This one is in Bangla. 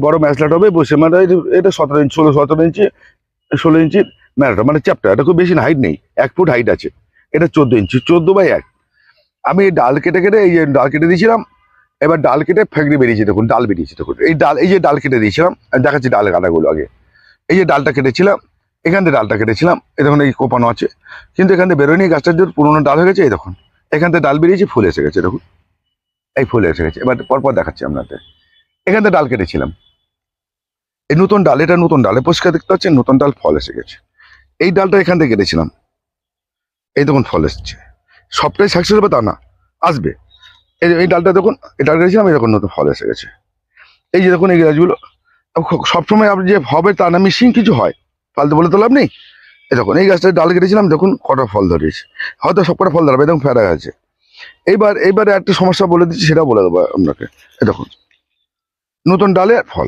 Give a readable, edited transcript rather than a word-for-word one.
বড় ম্যাচলাট হবে বসে, মানে এটা 17 ইঞ্চি 17 ইঞ্চি 16 ইঞ্চি ম্যারাটা, মানে চ্যাপ্টার, এটা খুব বেশি হাইট নেই, 1 ফুট হাইট আছে। এটা 14 ইঞ্চি, 14/1। আমি এই ডাল কেটে কেটে, এই যে ডাল কেটে দিয়েছিলাম, এবার ডাল কেটে ফ্যাক্টরি বেরিয়েছে, দেখুন ডাল বেরিয়েছে, দেখুন এই ডাল, এই যে ডাল কেটে দিয়েছিলাম, আমি দেখাচ্ছি ডালের কাটাগুলো আগে। এই যে ডালটা কেটেছিলাম, এখান থেকে ডালটা কেটেছিলাম, এই দেখুন এই কোপানো আছে, কিন্তু এখান থেকে বেরোয়নি, গাছটা যে পুরোনো ডাল হয়ে গেছে, এই দেখুন এখান থেকে ডাল বেরিয়েছে, ফুল এসে গেছে, দেখুন এই ফুল এসে গেছে। এবার পরপর দেখাচ্ছি আপনাদের, এখান থেকে ডাল কেটেছিলাম, এই নতুন ডাল, এটা নতুন ডালে পরিষ্কার দেখতে পাচ্ছেন, নতুন ডাল ফল এসে গেছে। এই ডালটা এখান থেকে কেটেছিলাম, এই দেখুন ফল এসছে। সবটাই সাকসেস হবে তা না, আসবে। এই ডালটা দেখুন, এই ডাল কেটেছিলাম, এই দেখুন নতুন ফল এসে গেছে। এই যে দেখুন এই গাছগুলো সবসময় আপনি যে হবে তা না, মিশিং কিছু হয়, ফালতু বলে তো লাভ নেই। এই দেখুন এই গাছটা ডাল কেটেছিলাম, দেখুন কটা ফল ধরেছে, হয়তো সব কটা ফল ধরাবে, দেখুন ফেরা আছে। এইবারে একটা সমস্যা বলে দিচ্ছি, সেটা বলে দেবো আপনাকে। এই দেখুন নতুন ডালে ফল।